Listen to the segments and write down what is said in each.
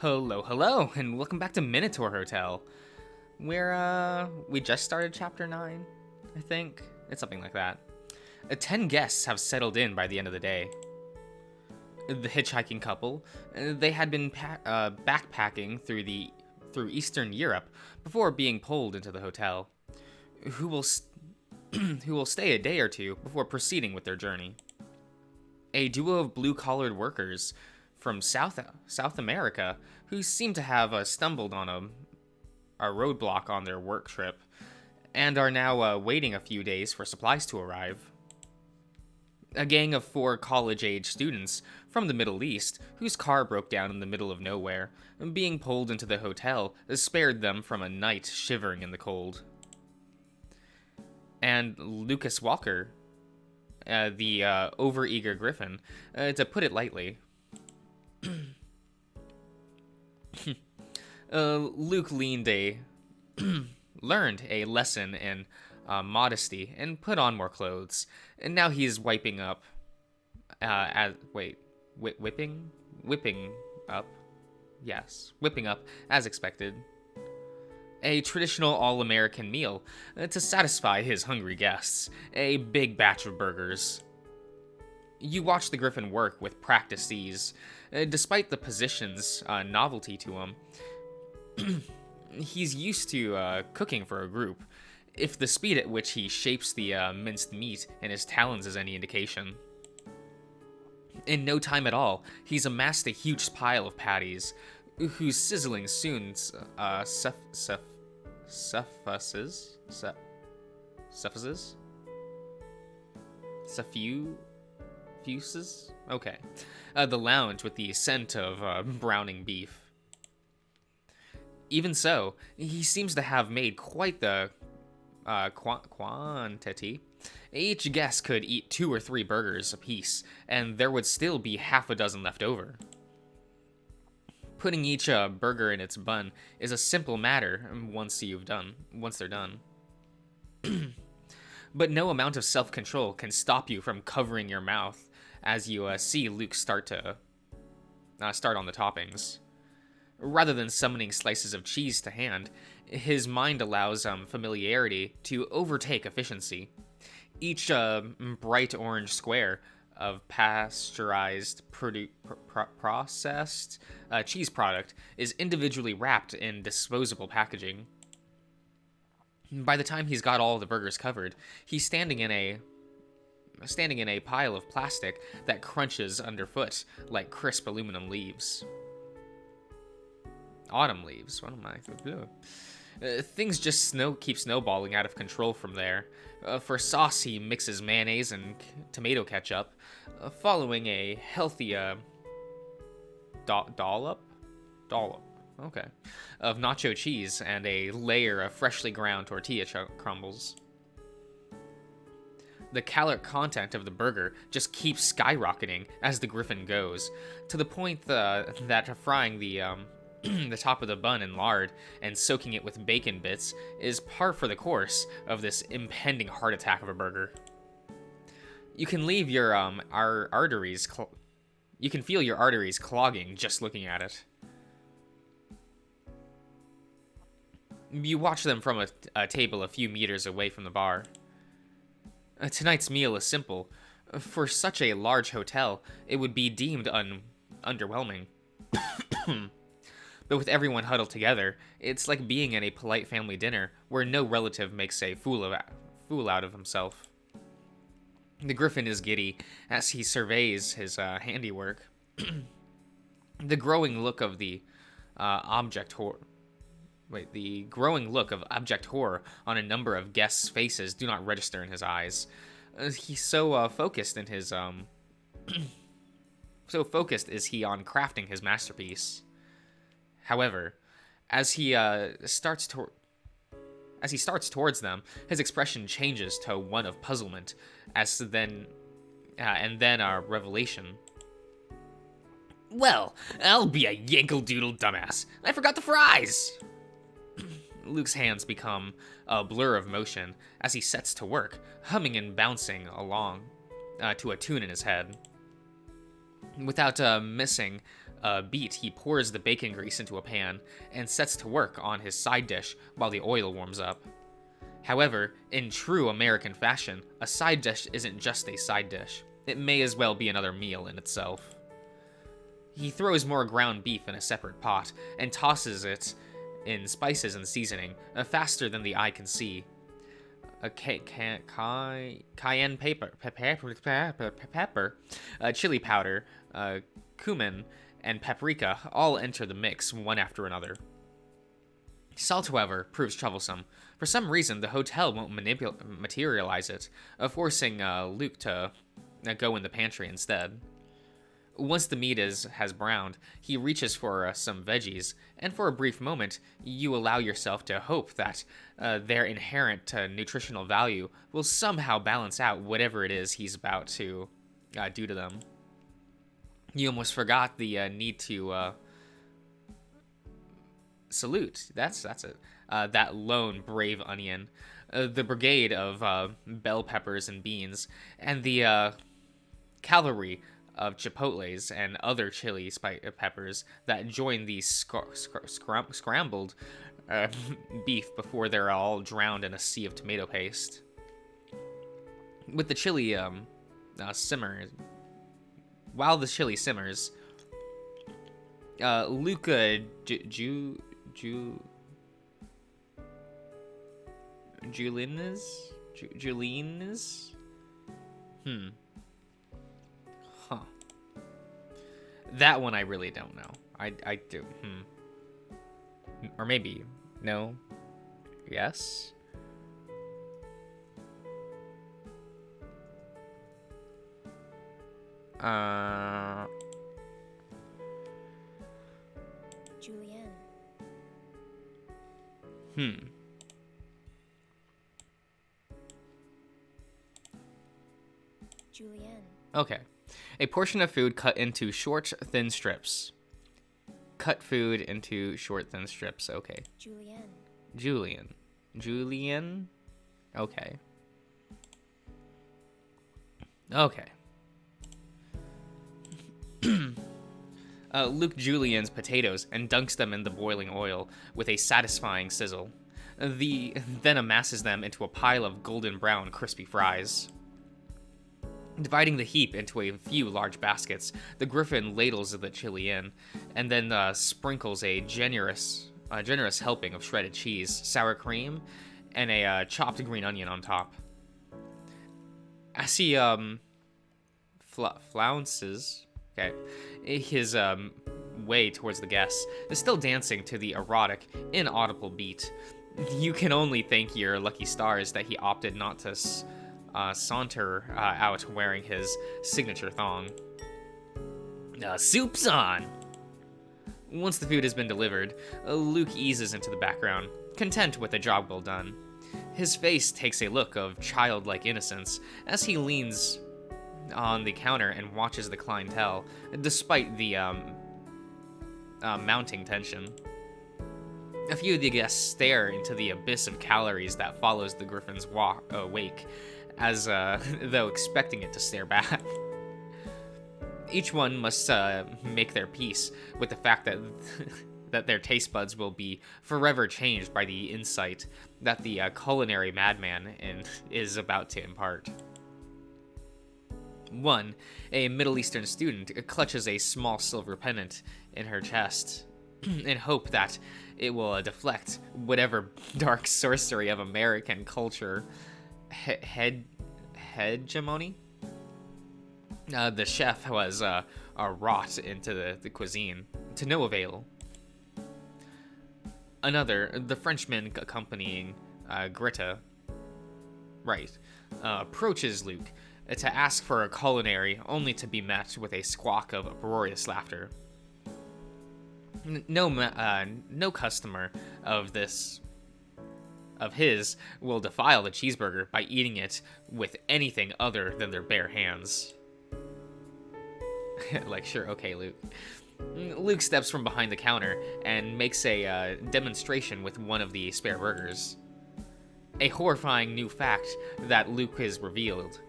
Hello, and welcome back to Minotaur Hotel, where, we just started Chapter 9, I think. It's something like that. 10 guests have settled in by the end of the day. The hitchhiking couple, they had been backpacking through Eastern Europe before being pulled into the hotel, who will stay a day or two before proceeding with their journey. A duo of blue-collared workers from South America who seem to have stumbled on a roadblock on their work trip and are now waiting a few days for supplies to arrive. A gang of 4 college-age students from the Middle East whose car broke down in the middle of nowhere, being pulled into the hotel, spared them from a night shivering in the cold. And Lucas Walker, the overeager griffin, to put it lightly. Luke learned a lesson in modesty and put on more clothes, and now he's whipping up as expected. A traditional all-American meal to satisfy his hungry guests, a big batch of burgers. You watch the griffin work with practiced ease, despite the position's novelty to him. He's used to cooking for a group, if the speed at which he shapes the minced meat in his talons is any indication. In no time at all, he's amassed a huge pile of patties, whose sizzling soon suffuses? Okay. The lounge with the scent of browning beef. Even so, he seems to have made quite the quantity. Each guest could eat 2 or 3 burgers apiece, and there would still be half a dozen left over. Putting each burger in its bun is a simple matter once they're done. But no amount of self-control can stop you from covering your mouth as you see Luke start on the toppings. Rather than summoning slices of cheese to hand, his mind allows familiarity to overtake efficiency. Each bright orange square of pasteurized processed cheese product is individually wrapped in disposable packaging. By the time he's got all the burgers covered, he's standing in a pile of plastic that crunches underfoot like crisp aluminum leaves. Autumn leaves. What am I? Things just keep snowballing out of control from there. For sauce, he mixes mayonnaise and tomato ketchup, following a healthy dollop, okay, of nacho cheese and a layer of freshly ground tortilla crumbles. The caloric content of the burger just keeps skyrocketing as the griffin goes, to the point that frying the the top of the bun in lard and soaking it with bacon bits is par for the course of this impending heart attack of a burger. You can leave your arteries. You can feel your arteries clogging just looking at it. You watch them from a table a few meters away from the bar. Tonight's meal is simple. For such a large hotel, it would be deemed underwhelming. But with everyone huddled together, it's like being in a polite family dinner where no relative makes a fool out of himself. The griffin is giddy as he surveys his handiwork. The growing look of abject horror on a number of guests' faces do not register in his eyes. He's so focused is he on crafting his masterpiece. However, as he starts towards them, his expression changes to one of puzzlement, and then a revelation. Well, I'll be a yankle-doodle dumbass. I forgot the fries! Luke's hands become a blur of motion as he sets to work, humming and bouncing along to a tune in his head. Without missing beat, he pours the bacon grease into a pan and sets to work on his side dish while the oil warms up. However, in true American fashion, a side dish isn't just a side dish. It may as well be another meal in itself. He throws more ground beef in a separate pot and tosses it in spices and seasoning, faster than the eye can see. Cayenne pepper, chili powder, cumin, and paprika all enter the mix one after another. Salt, however, proves troublesome. For some reason, the hotel won't materialize it, forcing Luke to go in the pantry instead. Once the meat has browned, he reaches for some veggies, and for a brief moment, you allow yourself to hope that their inherent nutritional value will somehow balance out whatever it is he's about to do to them. You almost forgot the need to salute. That's it. That lone brave onion, the brigade of bell peppers and beans, and the cavalry of chipotles and other chili peppers that join the scrambled beef before they're all drowned in a sea of tomato paste. With the chili simmer, while the chili simmers, Luca Julian's? Huh. That one I really don't know. I do. Or maybe. No. Yes? Julianne. Julianne. Okay. A portion of food cut into short, thin strips. Cut food into short, thin strips. Okay. Julianne. Julian? Okay. Okay. Luke juliennes potatoes and dunks them in the boiling oil with a satisfying sizzle. Then amasses them into a pile of golden brown crispy fries. Dividing the heap into a few large baskets, the Griffin ladles the chili in, and then sprinkles a generous helping of shredded cheese, sour cream, and a chopped green onion on top. As he flounces his way towards the guests, is still dancing to the erotic, inaudible beat. You can only thank your lucky stars that he opted not to saunter out wearing his signature thong. Soup's on! Once the food has been delivered, Luke eases into the background, content with the job well done. His face takes a look of childlike innocence as he leans on the counter and watches the clientele, despite the mounting tension. A few of the guests stare into the abyss of calories that follows the Griffin's wake, as though expecting it to stare back. Each one must make their peace with the fact that that their taste buds will be forever changed by the insight that the culinary madman is about to impart. One, a Middle Eastern student, clutches a small silver pendant in her chest in hope that it will deflect whatever dark sorcery of American culture hegemony the chef was wrought into the cuisine, to no avail. Another, the Frenchman accompanying Greta, approaches Luke to ask for a culinary, only to be met with a squawk of uproarious laughter. No customer of his will defile the cheeseburger by eating it with anything other than their bare hands. Sure, okay, Luke. Luke steps from behind the counter and makes a demonstration with one of the spare burgers. A horrifying new fact that Luke is revealed.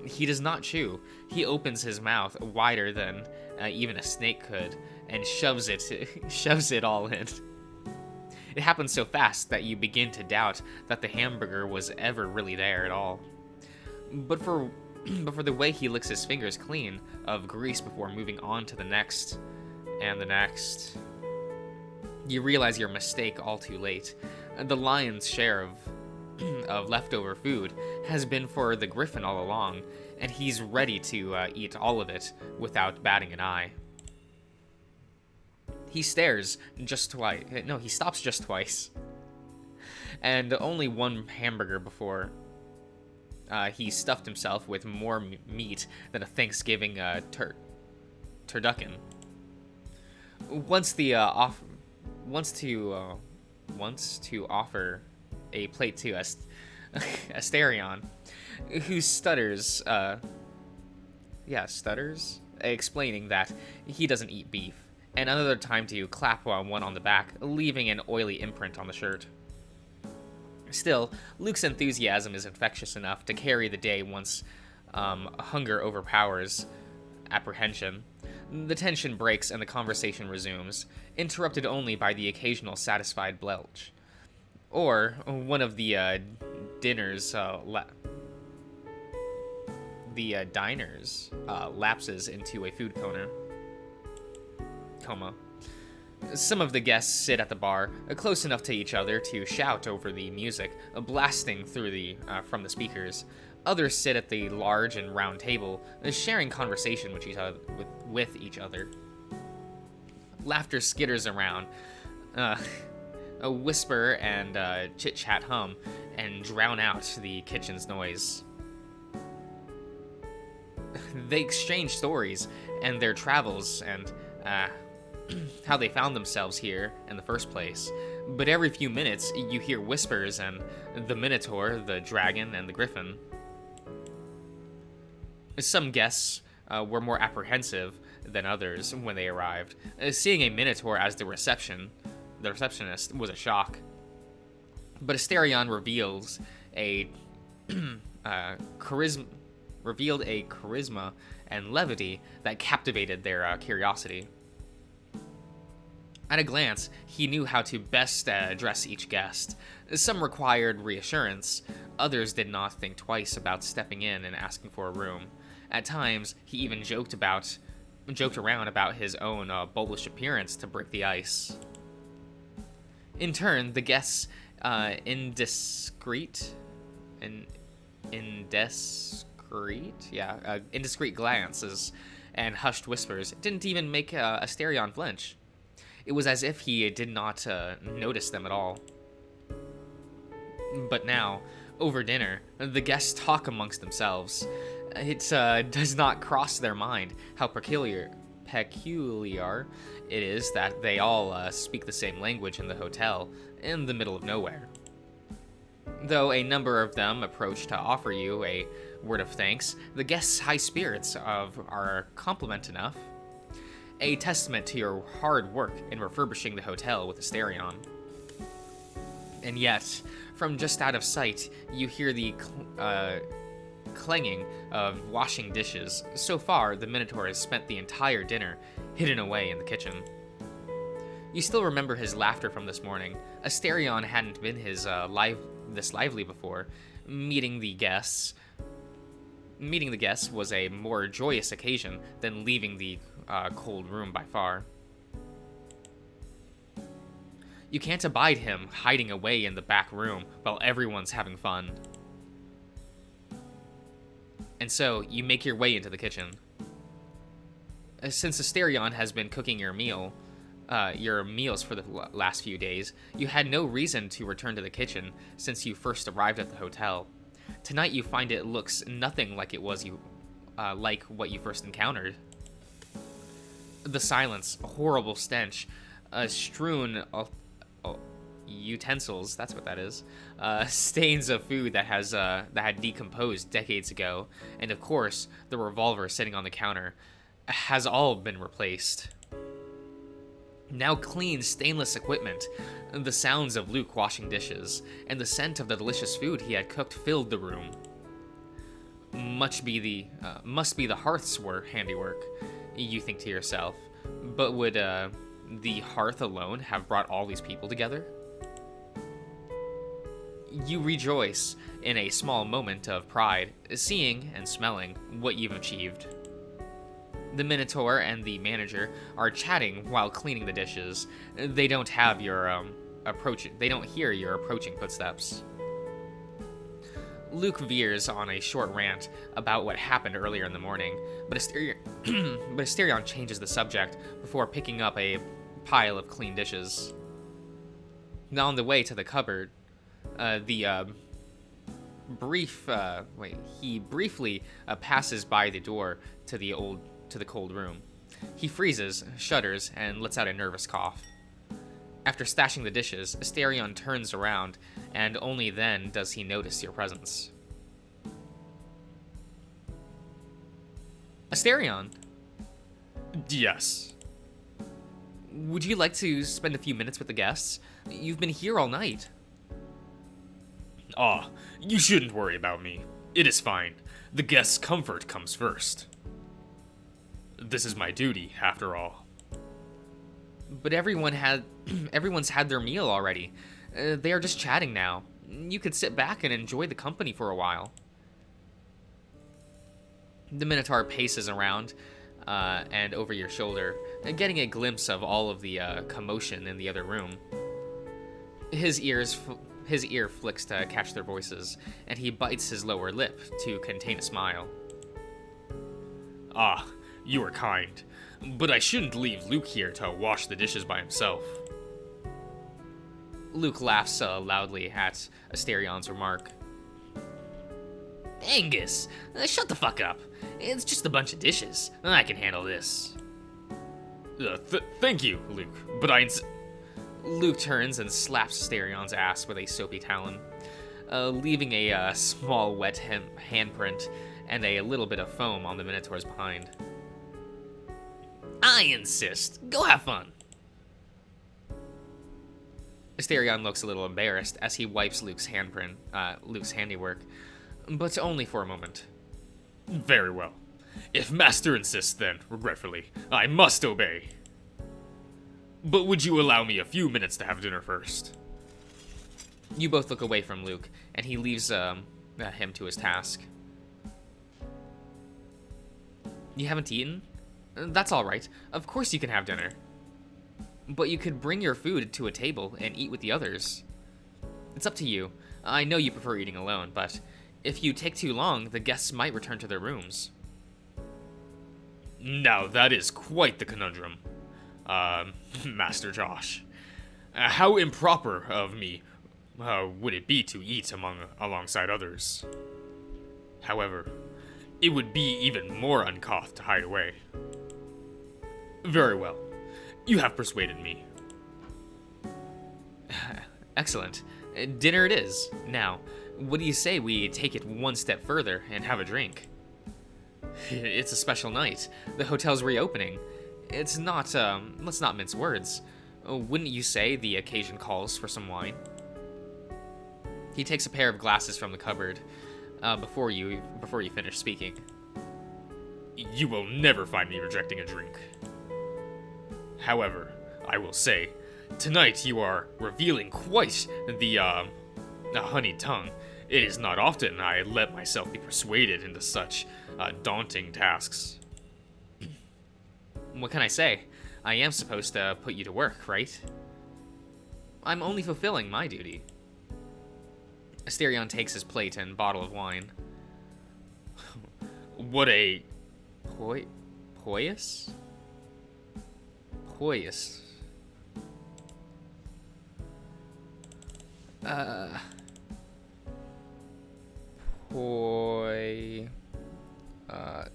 He does not chew. He opens his mouth wider than even a snake could, and shoves it all in. It happens so fast that you begin to doubt that the hamburger was ever really there at all. But for the way he licks his fingers clean of grease before moving on to the next and the next, you realize your mistake all too late. The lion's share of leftover food has been for the griffin all along, and he's ready to eat all of it without batting an eye. He stares just twice. No, he stops just twice. And only one hamburger before he stuffed himself with more meat than a Thanksgiving turducken. Wants to offer a plate to Asterion, who stutters, explaining that he doesn't eat beef, and another time to clap one on the back, leaving an oily imprint on the shirt. Still, Luke's enthusiasm is infectious enough to carry the day once hunger overpowers apprehension. The tension breaks and the conversation resumes, interrupted only by the occasional satisfied belch. Or one of the diners lapses into a food coma. Some of the guests sit at the bar, close enough to each other to shout over the music blasting through from the speakers. Others sit at the large and round table, sharing conversation with each other. Laughter skitters around, a whisper and chit-chat hum, and drown out the kitchen's noise. They exchange stories and their travels and how they found themselves here in the first place. But every few minutes, you hear whispers and the Minotaur, the dragon, and the griffin. Some guests were more apprehensive than others when they arrived. Seeing a Minotaur as the receptionist was a shock. But Asterion revealed a charisma and levity that captivated their curiosity. At a glance, he knew how to best address each guest. Some required reassurance, others did not think twice about stepping in and asking for a room. At times, he even joked around about his own bullish appearance to break the ice. In turn, the guests' indiscreet glances and hushed whispers didn't even make Asterion flinch. It was as if he did not notice them at all. But now, over dinner, the guests talk amongst themselves. It does not cross their mind how peculiar it is that they all speak the same language in the hotel, in the middle of nowhere. Though a number of them approach to offer you a word of thanks, the guests' high spirits are compliment enough. A testament to your hard work in refurbishing the hotel with Asterion. And yet, from just out of sight, you hear the clanging of washing dishes. So far, the Minotaur has spent the entire dinner hidden away in the kitchen. You still remember his laughter from this morning. Asterion hadn't been this lively before. Meeting the guests was a more joyous occasion than leaving the cold room by far. You can't abide him hiding away in the back room while everyone's having fun. And so, you make your way into the kitchen. Since Asterion has been cooking your meals for the last few days, you had no reason to return to the kitchen since you first arrived at the hotel. Tonight you find it looks nothing like it was like what you first encountered. The silence, a horrible stench, strewn utensils, that's what that is, stains of food that had decomposed decades ago, and of course, the revolver sitting on the counter has all been replaced. Now clean, stainless equipment, the sounds of Luke washing dishes, and the scent of the delicious food he had cooked filled the room. Must be the hearth's handiwork. you think to yourself. But would the hearth alone have brought all these people together? You rejoice in a small moment of pride, seeing and smelling what you've achieved. The Minotaur and the manager are chatting while cleaning the dishes. They don't have your They don't hear your approaching footsteps. Luke veers on a short rant about what happened earlier in the morning, but Asterion changes the subject before picking up a pile of clean dishes. Now on the way to the cupboard, he briefly passes by the door to the cold room. He freezes, shudders, and lets out a nervous cough. After stashing the dishes, Asterion turns around, and only then does he notice your presence. Asterion! Yes. Would you like to spend a few minutes with the guests? You've been here all night. Ah, you shouldn't worry about me. It is fine. The guest's comfort comes first. This is my duty, after all. But everyone's had their meal already. They are just chatting now. You could sit back and enjoy the company for a while. The Minotaur paces around and over your shoulder, getting a glimpse of all of the commotion in the other room. His ear flicks to catch their voices, and he bites his lower lip to contain a smile. Ah, you are kind, but I shouldn't leave Luke here to wash the dishes by himself. Luke laughs loudly at Asterion's remark. Angus, shut the fuck up. It's just a bunch of dishes. I can handle this. Thank you, Luke, but Luke turns and slaps Asterion's ass with a soapy talon, leaving a small wet handprint and a little bit of foam on the Minotaur's behind. I insist. Go have fun. Asterion looks a little embarrassed as he wipes Luke's handiwork, but only for a moment. Very well. If Master insists, then, regretfully, I must obey. But would you allow me a few minutes to have dinner first? You both look away from Luke, and he leaves him to his task. You haven't eaten? That's all right. Of course you can have dinner. But you could bring your food to a table and eat with the others. It's up to you. I know you prefer eating alone, but if you take too long, the guests might return to their rooms. Now that is quite the conundrum. Master Josh. How improper of me would it be to eat alongside others? However, it would be even more uncouth to hide away. Very well. You have persuaded me. Excellent. Dinner it is. Now, what do you say we take it one step further and have a drink? It's a special night. The hotel's reopening. It's not, let's not mince words. Wouldn't you say the occasion calls for some wine? He takes a pair of glasses from the cupboard before you finish speaking. You will never find me rejecting a drink. However, I will say, tonight you are revealing quite the honeyed tongue. It is not often I let myself be persuaded into such daunting tasks. What can I say? I am supposed to put you to work, right? I'm only fulfilling my duty. Asterion takes his plate and bottle of wine. What a... Poyous? Poyous.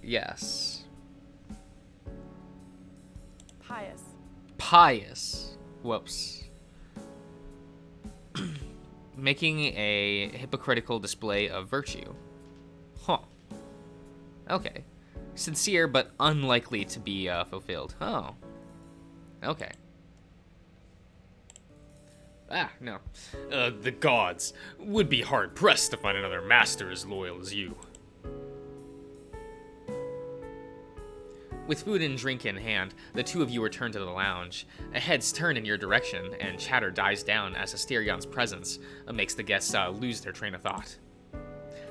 Yes. Pious. Pious. Whoops. Making a hypocritical display of virtue. Huh. Okay. Sincere, but unlikely to be fulfilled. Oh. Okay. No. The gods would be hard-pressed to find another master as loyal as you. With food and drink in hand, the two of you return to the lounge. Heads turn in your direction, and chatter dies down as Asterion's presence makes the guests lose their train of thought.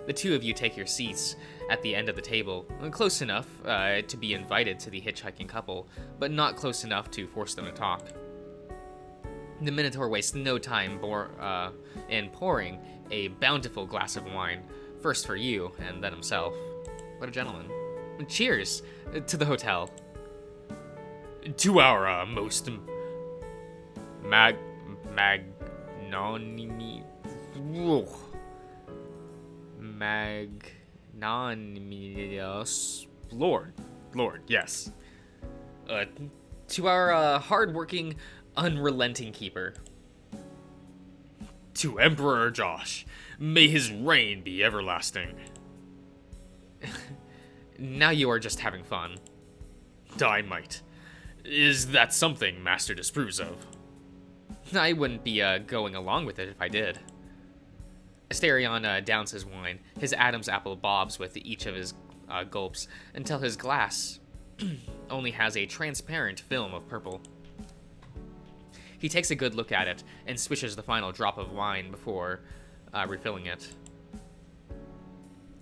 The two of you take your seats at the end of the table, close enough to be invited to the hitchhiking couple, but not close enough to force them to talk. The Minotaur wastes no time in pouring a bountiful glass of wine, first for you and then himself. What a gentleman. Cheers to the hotel. To our most magnanimous Lord, yes. To our hard-working, unrelenting keeper. To Emperor Josh, may his reign be everlasting. Now you are just having fun. I might. Is that something Master disapproves of? I wouldn't be going along with it if I did. Asterion downs his wine. His Adam's apple bobs with each of his gulps until his glass only has a transparent film of purple. He takes a good look at it and swishes the final drop of wine before refilling it.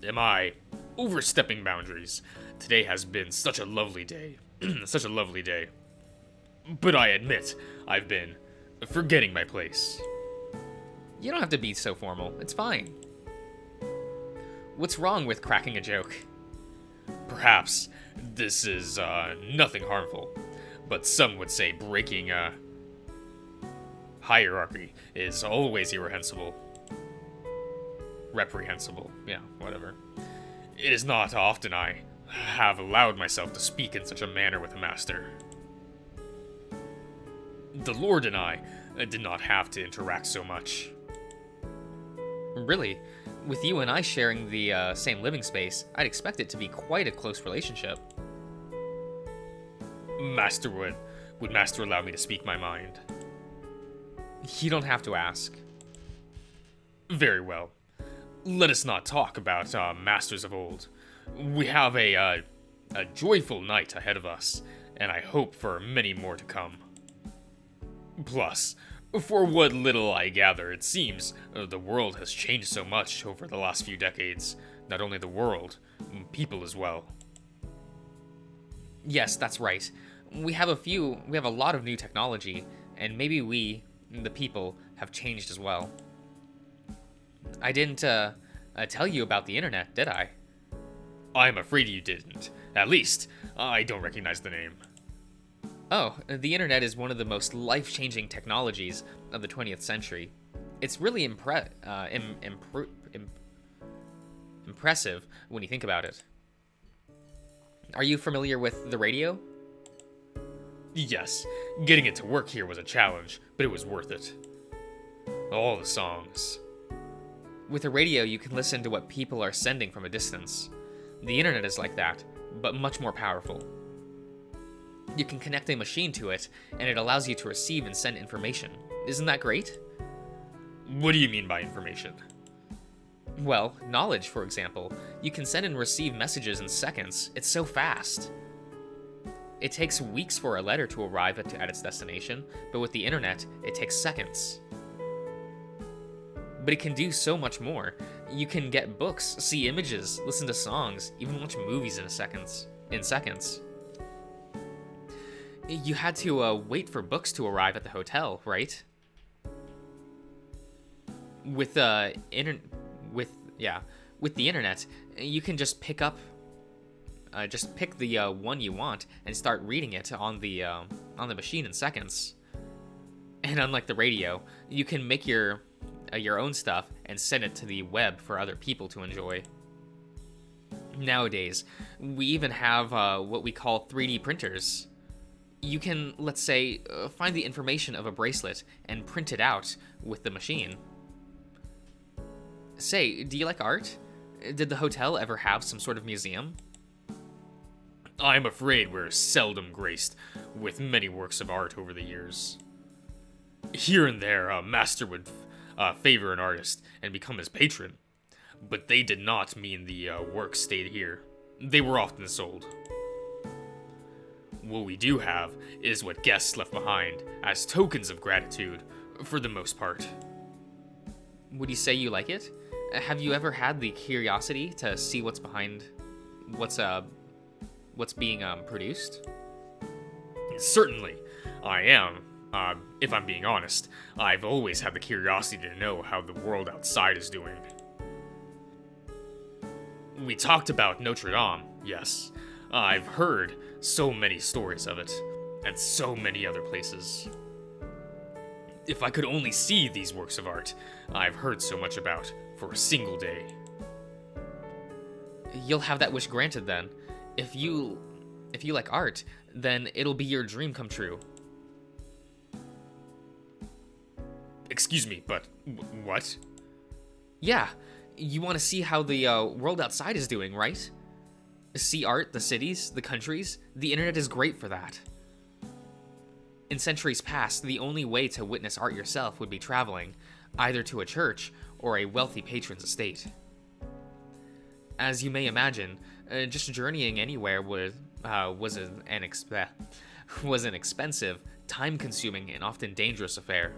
Am I overstepping boundaries? Today has been such a lovely day. Such a lovely day. But I admit, I've been forgetting my place. You don't have to be so formal. It's fine. What's wrong with cracking a joke? Perhaps this is nothing harmful, but some would say breaking hierarchy is always reprehensible, yeah, whatever. It is not often I have allowed myself to speak in such a manner with a master. The Lord and I did not have to interact so much. Really? With you and I sharing the same living space, I'd expect it to be quite a close relationship. Master would Master allow me to speak my mind? You don't have to ask. Very well. Let us not talk about masters of old. We have a joyful night ahead of us, and I hope for many more to come. Plus, for what little I gather, it seems the world has changed so much over the last few decades. Not only the world, people as well. Yes, that's right. We have a lot of new technology, and maybe we, the people, have changed as well. I didn't tell you about the internet, did I? I'm afraid you didn't. At least, I don't recognize the name. Oh, the internet is one of the most life-changing technologies of the 20th century. It's really impressive when you think about it. Are you familiar with the radio? Yes, getting it to work here was a challenge, but it was worth it. All the songs. With a radio, you can listen to what people are sending from a distance. The internet is like that, but much more powerful. You can connect a machine to it, and it allows you to receive and send information. Isn't that great? What do you mean by information? Well, knowledge, for example. You can send and receive messages in seconds. It's so fast. It takes weeks for a letter to arrive at its destination, but with the internet, it takes seconds. But it can do so much more. You can get books, see images, listen to songs, even watch movies in seconds. You had to wait for books to arrive at the hotel, right? With the internet, you can just pick the one you want and start reading it on the machine in seconds. And unlike the radio, you can make your own stuff and send it to the web for other people to enjoy. Nowadays, we even have what we call 3D printers. You can, let's say, find the information of a bracelet and print it out with the machine. Say, do you like art? Did the hotel ever have some sort of museum? I'm afraid we're seldom graced with many works of art over the years. Here and there, a master would favor an artist and become his patron, but they did not mean the works stayed here. They were often sold. What we do have is what guests left behind as tokens of gratitude, for the most part. Would you say you like it? Have you ever had the curiosity to see what's behind what's being produced? Certainly, I am. If I'm being honest, I've always had the curiosity to know how the world outside is doing. We talked about Notre Dame, yes. I've heard so many stories of it, and so many other places. If I could only see these works of art I've heard so much about for a single day. You'll have that wish granted then. If you like art, then it'll be your dream come true. Excuse me, but what? Yeah, you want to see how the world outside is doing, right? See art, the cities, the countries. The internet is great for that. In centuries past, the only way to witness art yourself would be traveling, either to a church or a wealthy patron's estate. As you may imagine, just journeying anywhere was an expensive, time-consuming, and often dangerous affair.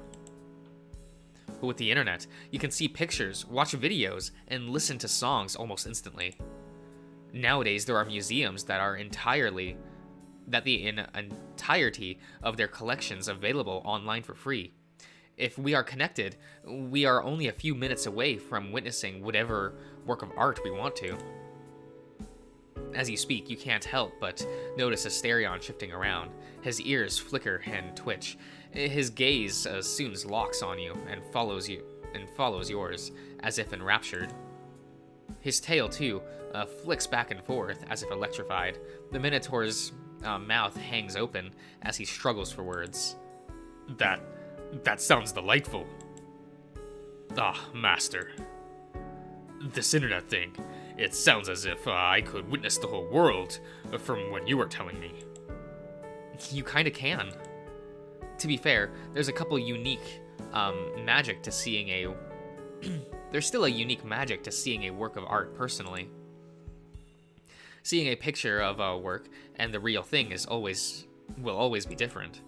But with the internet, you can see pictures, watch videos, and listen to songs almost instantly. Nowadays, there are museums that are entirety of their collections available online for free. If we are connected, we are only a few minutes away from witnessing whatever work of art we want to. As you speak, you can't help but notice Asterion shifting around. His ears flicker and twitch. His gaze soon locks on you and follows yours, as if enraptured. His tail, too, flicks back and forth, as if electrified. The Minotaur's mouth hangs open as he struggles for words. That sounds delightful. Ah, Master. This internet thing, it sounds as if I could witness the whole world from what you are telling me. You kinda can. To be fair, there's a couple unique magic to seeing a... There's still a unique magic to seeing a work of art personally. Seeing a picture of a work and the real thing will always be different.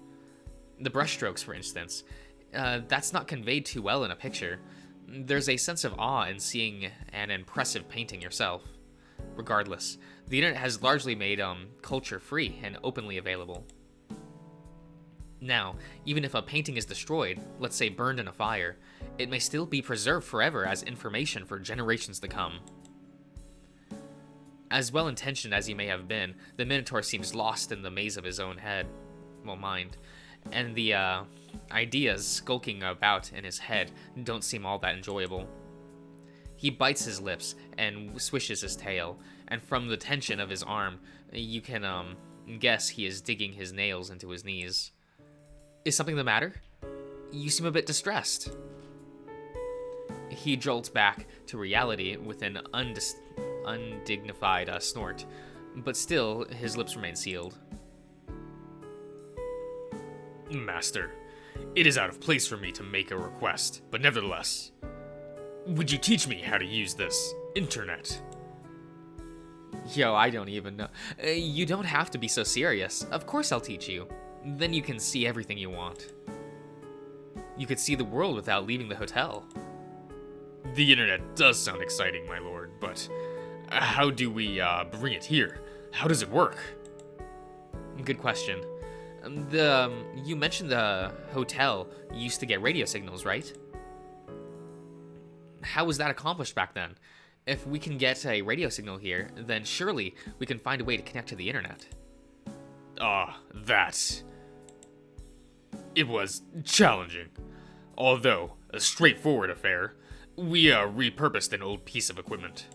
The brushstrokes, for instance, that's not conveyed too well in a picture. There's a sense of awe in seeing an impressive painting yourself. Regardless, the internet has largely made culture free and openly available. Now, even if a painting is destroyed, let's say burned in a fire, it may still be preserved forever as information for generations to come. As well-intentioned as he may have been, the Minotaur seems lost in the maze of his own mind, and the ideas skulking about in his head don't seem all that enjoyable. He bites his lips and swishes his tail, and from the tension of his arm, you can guess he is digging his nails into his knees. Is something the matter? You seem a bit distressed. He jolts back to reality with an undignified snort, but still his lips remain sealed. Master, it is out of place for me to make a request, but nevertheless, would you teach me how to use this internet? Yo, I don't even know. You don't have to be so serious. Of course I'll teach you. Then you can see everything you want. You could see the world without leaving the hotel. The internet does sound exciting, my lord, but how do we bring it here? How does it work? Good question. You mentioned the hotel used to get radio signals, right? How was that accomplished back then? If we can get a radio signal here, then surely we can find a way to connect to the internet. It was challenging. Although a straightforward affair, we repurposed an old piece of equipment.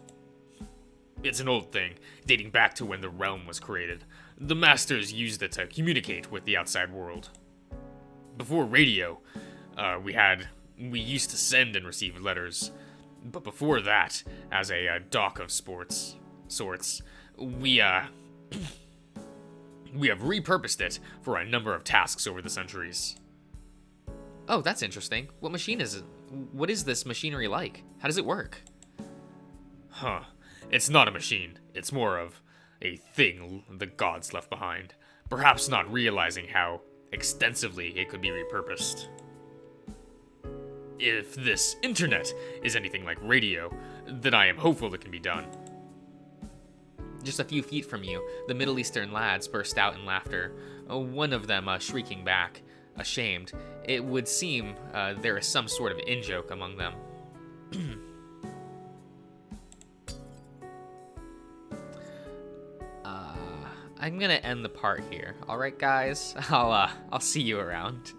It's an old thing, dating back to when the realm was created. The masters used it to communicate with the outside world. Before radio, we used to send and receive letters. But before that, as a dock of sorts, we have repurposed it for a number of tasks over the centuries. Oh, that's interesting. What machine is it? What is this machinery like? How does it work? It's not a machine. It's more of a thing the gods left behind. perhaps not realizing how extensively it could be repurposed. If this internet is anything like radio, then I am hopeful it can be done. Just a few feet from you, the Middle Eastern lads burst out in laughter, one of them shrieking back, ashamed. It would seem there is some sort of in-joke among them. I'm gonna end the part here. All right, guys. I'll see you around.